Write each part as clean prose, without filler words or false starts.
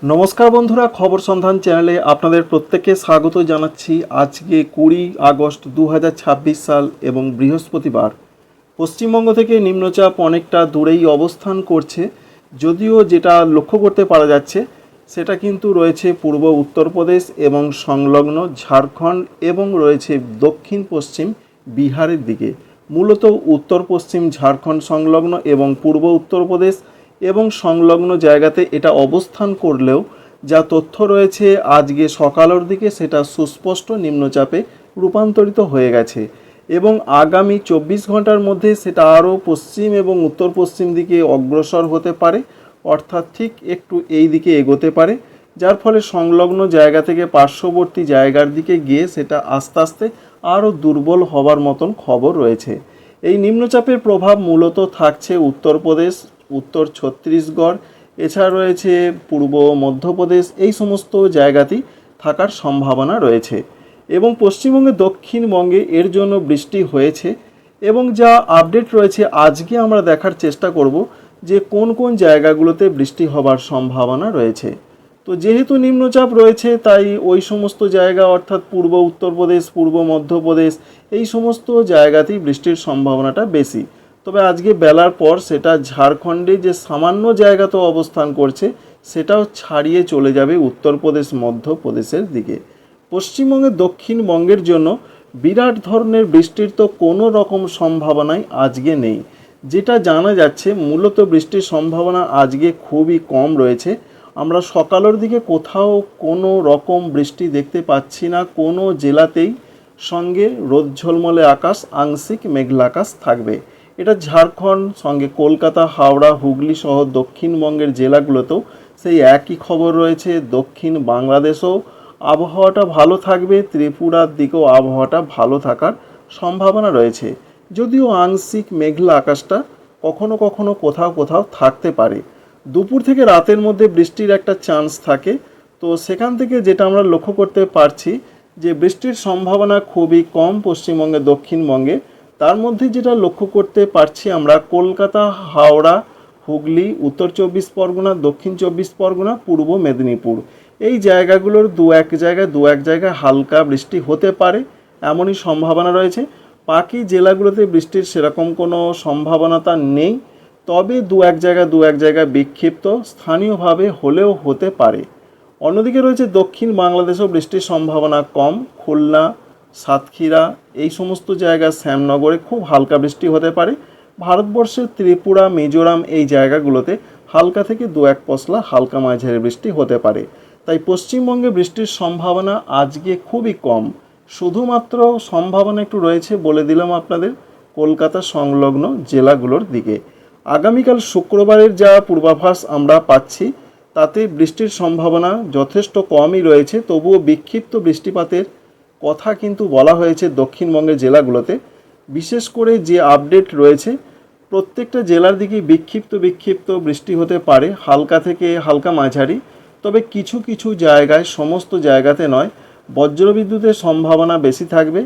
নমস্কার বন্ধুরা, খবর সন্ধান চ্যানেলে আপনাদের প্রত্যেককে স্বাগত জানাচ্ছি। আজকে 20 আগস্ট 2026 সাল এবং বৃহস্পতিবার। পশ্চিমবঙ্গ থেকে নিম্নচাপ অনেকটা দূরেই অবস্থান করছে, যদিও যেটা লক্ষ্য করতে পারা যাচ্ছে সেটা কিন্তু রয়েছে পূর্ব উত্তরপ্রদেশ এবং সংলগ্ন ঝাড়খণ্ড এবং রয়েছে দক্ষিণ পশ্চিম বিহারের দিকে। মূলত উত্তর পশ্চিম ঝাড়খণ্ড সংলগ্ন এবং পূর্ব উত্তরপ্রদেশ এবং সংলগ্ন জায়গাতে এটা অবস্থান করলেও যা তথ্য রয়েছে আজকে সকালের দিকে সেটা সুস্পষ্ট নিম্নচাপে রূপান্তরিত হয়ে গেছে এবং আগামী 24 ঘন্টার মধ্যে সেটা আরও পশ্চিম এবং উত্তর পশ্চিম দিকে অগ্রসর হতে পারে, অর্থাৎ ঠিক একটু এই দিকে এগোতে পারে, যার ফলে সংলগ্ন জায়গা থেকে পার্শ্ববর্তী জায়গার দিকে গিয়ে সেটা আস্তে আস্তে আরও দুর্বল হবার মতন খবর রয়েছে। এই নিম্নচাপের প্রভাব মূলত থাকছে উত্তরপ্রদেশ, উত্তর ছত্তিশগড়, এছাড়া রয়েছে পূর্ব মধ্যপ্রদেশ, এই সমস্ত জায়গাতেই থাকার সম্ভাবনা রয়েছে এবং পশ্চিমবঙ্গে দক্ষিণবঙ্গে এর জন্য বৃষ্টি হয়েছে এবং যা আপডেট রয়েছে আজকে আমরা দেখার চেষ্টা করব যে কোন কোন জায়গাগুলোতে বৃষ্টি হবার সম্ভাবনা রয়েছে। তো যেহেতু নিম্নচাপ রয়েছে তাই ওই সমস্ত জায়গা অর্থাৎ পূর্ব উত্তরপ্রদেশ, পূর্ব মধ্যপ্রদেশ, এই সমস্ত জায়গাতেই বৃষ্টির সম্ভাবনাটা বেশি। তবে আজকে বেলার পর সেটা ঝাড়খণ্ডে যে সামান্য জায়গাতে অবস্থান করছে সেটাও ছাড়িয়ে চলে যাবে উত্তরপ্রদেশ, মধ্যপ্রদেশের দিকে। পশ্চিমবঙ্গের দক্ষিণবঙ্গের জন্য বিরাট ধরনের বৃষ্টির তো কোনো রকম সম্ভাবনাই আজকে নেই। যেটা জানা যাচ্ছে মূলত বৃষ্টির সম্ভাবনা আজকে খুবই কম রয়েছে। আমরা সকালের দিকে কোথাও কোনো রকম বৃষ্টি দেখতে পাচ্ছি না কোনো জেলাতেই। সঙ্গে রোদ ঝলমলে আকাশ, আংশিক মেঘলা আকাশ থাকবে। এটা ঝাড়খণ্ড, সঙ্গে কলকাতা, হাওড়া, হুগলি সহ দক্ষিণবঙ্গের জেলাগুলোতেও সেই একই খবর রয়েছে। দক্ষিণ বাংলাদেশেও আবহাওয়াটা ভালো থাকবে, ত্রিপুরার দিকেও আবহাওয়াটা ভালো থাকার সম্ভাবনা রয়েছে, যদিও আংশিক মেঘলা আকাশটা কখনো কখনো কোথাও কোথাও থাকতে পারে। দুপুর থেকে রাতের মধ্যে বৃষ্টির একটা চান্স থাকে, তো সেখান থেকে যেটা আমরা লক্ষ্য করতে পারছি যে বৃষ্টির সম্ভাবনা খুবই কম পশ্চিমবঙ্গে, দক্ষিণবঙ্গে। তার মধ্যে যেটা লক্ষ্য করতে পারছি আমরা কলকাতা, হাওড়া, হুগলি, উত্তর 24 পরগনা, দক্ষিণ 24 পরগনা, পূর্ব মেদিনীপুর, এই জায়গাগুলোর দু এক জায়গায় হালকা বৃষ্টি হতে পারে, এমনই সম্ভাবনা রয়েছে। বাকি জেলাগুলোতে বৃষ্টির সেরকম কোনো সম্ভাবনাটা নেই, তবে দু এক জায়গায় বিক্ষিপ্ত স্থানীয়ভাবে হলেও হতে পারে। অন্যদিকে রয়েছে দক্ষিণ বাংলাদেশেও বৃষ্টির সম্ভাবনা কম। খুলনা, সাতক্ষীরা, এই সমস্ত জায়গা, শ্যামনগরে খুব হালকা বৃষ্টি হতে পারে। ভারতবর্ষের ত্রিপুরা, মিজোরাম, এই জায়গাগুলোতে হালকা থেকে দু এক পশলা হালকা মাঝারি বৃষ্টি হতে পারে। তাই পশ্চিমবঙ্গে বৃষ্টির সম্ভাবনা আজকে খুবই কম। শুধুমাত্র সম্ভাবনা একটু রয়েছে বলে দিলাম আপনাদের কলকাতা সংলগ্ন জেলাগুলোর দিকে। আগামীকাল শুক্রবারের যা পূর্বাভাস আমরা পাচ্ছি তাতে বৃষ্টির সম্ভাবনা যথেষ্ট কমই রয়েছে, তবুও বিক্ষিপ্ত বৃষ্টিপাতের কথা কিন্তু বলা হয়েছে দক্ষিণবঙ্গের জেলাগুলোতে। বিশেষ করে যে আপডেট রয়েছে প্রত্যেকটা জেলার দিকে বিক্ষিপ্ত বৃষ্টি হতে পারে, হালকা থেকে হালকা মাঝারি। তবে কিছু কিছু জায়গায়, সমস্ত জায়গাতে নয়, বজ্রবিদ্যুতের সম্ভাবনা বেশি থাকবে।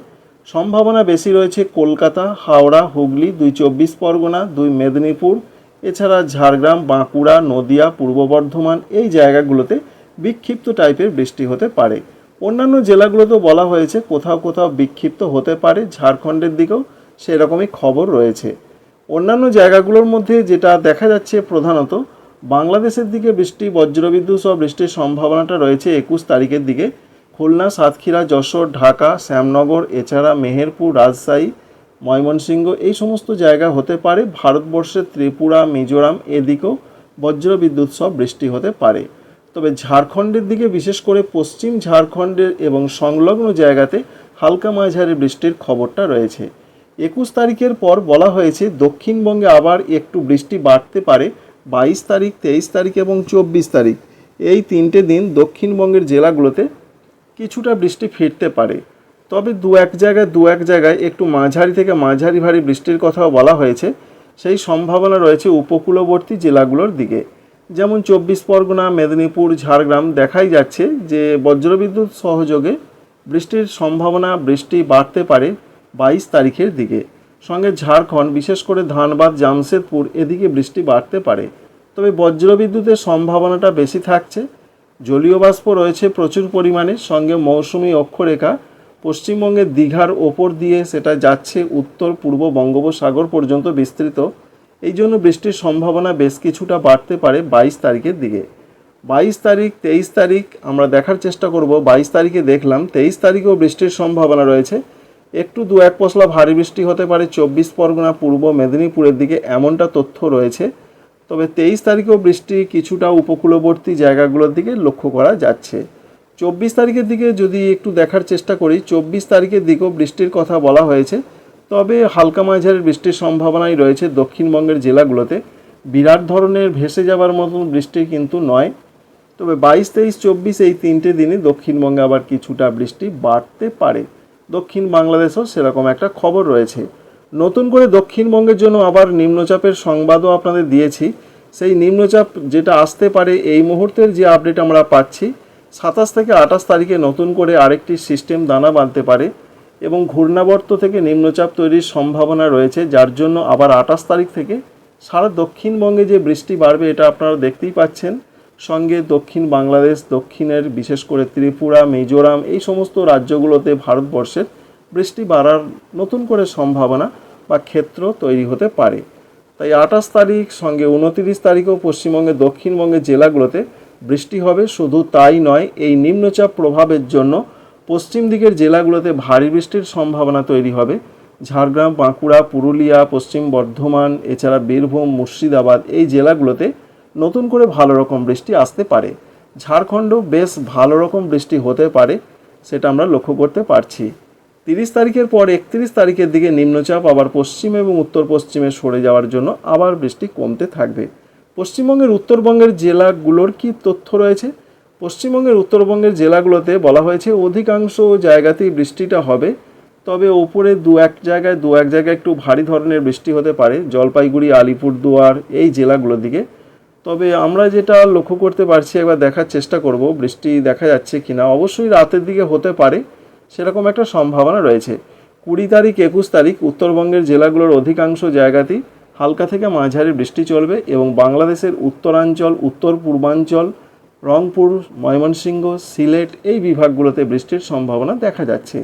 সম্ভাবনা বেশি রয়েছে কলকাতা, হাওড়া, হুগলি, 24 পরগনা, 2 মেদিনীপুর, এছাড়া ঝাড়গ্রাম, বাঁকুড়া, নদিয়া, পূর্ব বর্ধমান, এই জায়গাগুলোতে বিক্ষিপ্ত টাইপের বৃষ্টি হতে পারে। অন্যান্য জেলাগুলোতেও বলা হয়েছে কোথাও কোথাও বিক্ষিপ্ত হতে পারে, ঝাড়খণ্ডের দিকেও সেরকমই খবর রয়েছে। অন্যান্য জায়গাগুলোর মধ্যে যেটা দেখা যাচ্ছে প্রধানত বাংলাদেশের দিকে বৃষ্টি, বজ্রবিদ্যুৎ সহ বৃষ্টির সম্ভাবনাটা রয়েছে 21 তারিখের দিকে। খুলনা, সাতক্ষীরা, যশোর, ঢাকা, শ্যামনগর, এছাড়া মেহেরপুর, রাজশাহী, ময়মনসিংহ, এই সমস্ত জায়গা হতে পারে। ভারতবর্ষের ত্রিপুরা, মিজোরাম, এদিকেও বজ্রবিদ্যুৎ সহ বৃষ্টি হতে পারে। তবে ঝাড়খণ্ডের দিকে, বিশেষ করে পশ্চিম ঝাড়খণ্ডের এবং সংলগ্ন জায়গাতে হালকা মাঝারি বৃষ্টির খবরটা রয়েছে। 21 তারিখের পর বলা হয়েছে দক্ষিণবঙ্গে আবার একটু বৃষ্টি বাড়তে পারে। 22 তারিখ, 23 তারিখ এবং 24 তারিখ, এই 3টে দিন দক্ষিণবঙ্গের জেলাগুলোতে কিছুটা বৃষ্টি ফিরতে পারে। তবে দু এক জায়গায় একটু মাঝারি থেকে মাঝারি ভারী বৃষ্টির কথাও বলা হয়েছে। সেই সম্ভাবনা রয়েছে উপকূলবর্তী জেলাগুলোর দিকে, যেমন 24 পরগনা, মেদিনীপুর, ঝাড়গ্রাম। দেখাই যাচ্ছে যে বজ্রবিদ্যুৎ সহযোগে বৃষ্টির সম্ভাবনা, বৃষ্টি বাড়তে পারে 22 তারিখের দিকে। সঙ্গে ঝাড়খণ্ড, বিশেষ করে ধানবাদ, জামশেদপুর, এদিকে বৃষ্টি বাড়তে পারে। তবে বজ্রবিদ্যুতের সম্ভাবনাটা বেশি থাকছে। জলীয় বাষ্প রয়েছে প্রচুর পরিমাণে, সঙ্গে মৌসুমি অক্ষরেখা পশ্চিমবঙ্গের দীঘার ওপর দিয়ে সেটা যাচ্ছে উত্তর পূর্ব বঙ্গোপসাগর পর্যন্ত বিস্তৃত। এই জন্য বৃষ্টির সম্ভাবনা বেশ কিছুটা বাড়তে পারে 22 তারিখের দিকে। 22 তারিখ 23 তারিখ আমরা দেখার চেষ্টা করব। 22 তারিখে দেখলাম, 23 তারিখেও বৃষ্টির সম্ভাবনা রয়েছে। একটু দু এক পশলা ভারী বৃষ্টি হতে পারে 24 পরগনা, পূর্ব মেদিনীপুরের দিকে, এমনটা তথ্য রয়েছে। তবে 23 তারিখেও বৃষ্টি কিছুটা উপকূলবর্তী জায়গাগুলোর দিকে লক্ষ্য করা যাচ্ছে। 24 তারিখের দিকে যদি একটু দেখার চেষ্টা করি, 24 তারিখের দিকেও বৃষ্টির কথা বলা হয়েছে। তবে হালকা মাঝারি বৃষ্টির সম্ভাবনাই রয়েছে দক্ষিণবঙ্গের জেলাগুলোতে। বিরাট ধরনের ভেসে যাবার মতন বৃষ্টি কিন্তু নয়। তবে 22, 23, 24 এই তিনটে দিনে দক্ষিণবঙ্গে আবার কিছুটা বৃষ্টি বাড়তে পারে। দক্ষিণ বাংলাদেশেও সেরকম একটা খবর রয়েছে। নতুন করে দক্ষিণবঙ্গের জন্য আবার নিম্নচাপের সংবাদও আপনাদের দিয়েছি। সেই নিম্নচাপ যেটা আসতে পারে, এই মুহূর্তের যে আপডেট আমরা পাচ্ছি, 27 থেকে 28 তারিখে নতুন করে আরেকটি সিস্টেম দানা বাঁধতে পারে এবং ঘূর্ণাবর্ত থেকে নিম্নচাপ তৈরির সম্ভাবনা রয়েছে, যার জন্য আবার 28 তারিখ থেকে সারা দক্ষিণবঙ্গে যে বৃষ্টি বাড়বে এটা আপনারা দেখতেই পাচ্ছেন। সঙ্গে দক্ষিণ বাংলাদেশ, দক্ষিণের বিশেষ করে ত্রিপুরা, মিজোরাম এই সমস্ত রাজ্যগুলোতে ভারতবর্ষের বৃষ্টি বাড়ার নতুন করে সম্ভাবনা বা ক্ষেত্র তৈরি হতে পারে। তাই 28 তারিখ সঙ্গে 29 তারিখেও পশ্চিমবঙ্গের দক্ষিণবঙ্গের জেলাগুলোতে বৃষ্টি হবে। শুধু তাই নয়, এই নিম্নচাপ প্রভাবের জন্য পশ্চিম দিকের জেলাগুলোতে ভারী বৃষ্টির সম্ভাবনা তৈরি হবে। ঝাড়গ্রাম, বাঁকুড়া, পুরুলিয়া, পশ্চিম বর্ধমান, এছাড়া বীরভূম, মুর্শিদাবাদ এই জেলাগুলোতে নতুন করে ভালো রকম বৃষ্টি আসতে পারে। ঝাড়খণ্ডও বেশ ভালো রকম বৃষ্টি হতে পারে, সেটা আমরা লক্ষ্য করতে পারছি। 30 তারিখের পর 31 তারিখের দিকে নিম্নচাপ আবার পশ্চিম এবং উত্তর পশ্চিমে সরে যাওয়ার জন্য আবার বৃষ্টি কমতে থাকবে। পশ্চিমবঙ্গের উত্তরবঙ্গের জেলাগুলোর কি তথ্য রয়েছে? পশ্চিমবঙ্গের উত্তরবঙ্গের জেলাগুলোতে বলা হয়েছে অধিকাংশ জায়গাতেই বৃষ্টিটা হবে। তবে ওপরে দু এক জায়গায় একটু ভারী ধরনের বৃষ্টি হতে পারে, জলপাইগুড়ি, আলিপুরদুয়ার এই জেলাগুলোর দিকে। তবে আমরা যেটা লক্ষ্য করতে পারছি, একবার দেখার চেষ্টা করব বৃষ্টি দেখা যাচ্ছে কিনা। অবশ্যই রাতের দিকে হতে পারে, সেরকম একটা সম্ভাবনা রয়েছে। 20 তারিখ 21 তারিখ উত্তরবঙ্গের জেলাগুলোর অধিকাংশ জায়গাতেই হালকা থেকে মাঝারি বৃষ্টি চলবে এবং বাংলাদেশের উত্তরাঞ্চল, উত্তর পূর্বাঞ্চল, রংপুর, ময়মনসিংহ, সিলেট এই বিভাগগুলোতে বৃষ্টির সম্ভাবনা দেখা যাচ্ছে।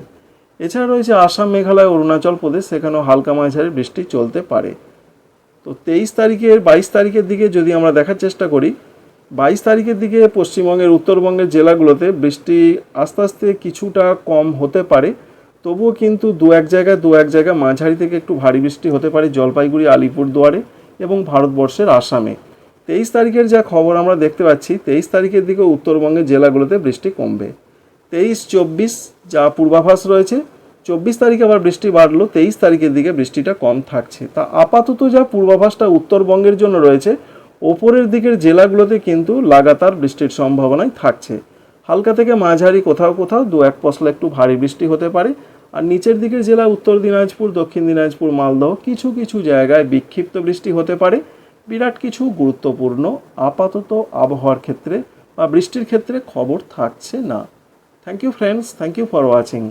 এছাড়া রয়েছে আসাম, মেঘালয়, অরুণাচল প্রদেশ, সেখানেও হালকা মাঝারি বৃষ্টি চলতে পারে। তো 22 তারিখের দিকে যদি আমরা দেখার চেষ্টা করি, 22 তারিখের দিকে পশ্চিমবঙ্গের উত্তরবঙ্গের জেলাগুলোতে বৃষ্টি আস্তে আস্তে কিছুটা কম হতে পারে। তবুও কিন্তু দু এক জায়গায় মাঝারি থেকে একটু ভারী বৃষ্টি হতে পারে জলপাইগুড়ি, আলিপুরদুয়ারে এবং ভারতবর্ষের আসামে। 23 তারিখের যা খবর আমরা দেখতে পাচ্ছি, 23 তারিখের দিকে উত্তরবঙ্গের জেলাগুলোতে বৃষ্টি কমবে। 23, 24 যা পূর্বাভাস রয়েছে, 24 তারিখে আবার বৃষ্টি বাড়লো, 23 তারিখের দিকে বৃষ্টিটা কম থাকছে। তা আপাতত যা পূর্বাভাসটা উত্তরবঙ্গের জন্য রয়েছে, ওপরের দিকের জেলাগুলোতে কিন্তু লাগাতার বৃষ্টির সম্ভাবনাই থাকছে। হালকা থেকে মাঝারি, কোথাও কোথাও দু এক পশলা একটু ভারী বৃষ্টি হতে পারে। আর নিচের দিকের জেলা উত্তর দিনাজপুর, দক্ষিণ দিনাজপুর, মালদহ কিছু কিছু জায়গায় বিক্ষিপ্ত বৃষ্টি হতে পারে। বিরাট কিছু গুরুত্বপূর্ণ আপাতত আবহাওয়ার ক্ষেত্রে বা বৃষ্টির ক্ষেত্রে খবর থাকছে না। Thank you friends, thank you for watching.